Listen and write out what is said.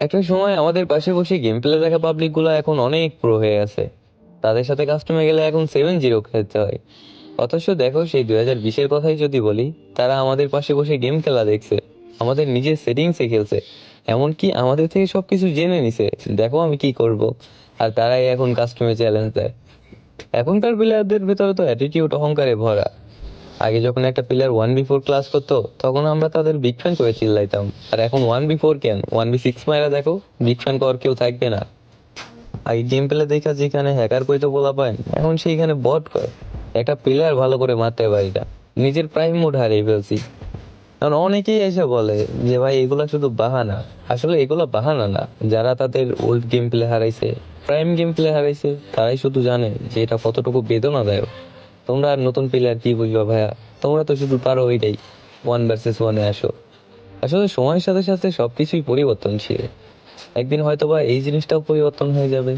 একটা সময় আমাদের পাশে বসে গেম প্লে দেখা পাবলিক গুলো এখন অনেক প্রো হয়ে আছে। তাদের সাথে কাস্টমে গেলে এখন 7-0 খেলতে হয়। অথচ দেখো সেই 2020-এর কথাই যদি বলি, তারা আমাদের পাশে বসে গেম খেলা দেখছে, আমাদের নিজের সেটিংসে খেলছে, এমনকি আমাদের থেকে সবকিছু জেনে নিছে। দেখো আমি কি করব, আর তারাই এখন কাস্টমে চ্যালেঞ্জ দেয়। এখনকার প্লেয়ারদের ভেতরে তো অ্যাটিটিউড অহংকারে ভরা। আগে যখন একটা প্লেয়ার 1v4 ক্লাস করতো, তখন আমরা তাদের বিগ ফ্যান করে চিল্লাইতাম। আর এখন 1v4 কেন, 1v6 মাইরা দেখো, বিগ ফ্যান কর কেউ থাকবে না। আগে গেম প্লে দেখা যেখানে হ্যাকার কইতো বলা পায়, এখন সেইখানে বট কয়। একটা প্লেয়ার ভালো করে মারতে পারি না, নিজের প্রাইম মোড হারিয়ে ফেলছি। কারণ অনেকেই এসে বলে যে ভাই এগুলা শুধু বাহানা। আসলে এগুলো বাহানা না। যারা তাদের ওল্ড গেম প্লে হারাইছে, প্রাইম গেম প্লে হারাইছে, তারাই শুধু জানে যে এটা কতটুকু বেদনাদায়ক। তোমরা আর নতুন প্লেয়ার কি বুঝবা ভাইয়া, তোমরা তো শুধু পারো ওইটাই, 1 ভার্সেস 1-এ আসো। আসলে সময়ের সাথে সাথে সবকিছুই পরিবর্তনশীল। একদিন হয়তোবা এই জিনিসটাও পরিবর্তন হয়ে যাবে।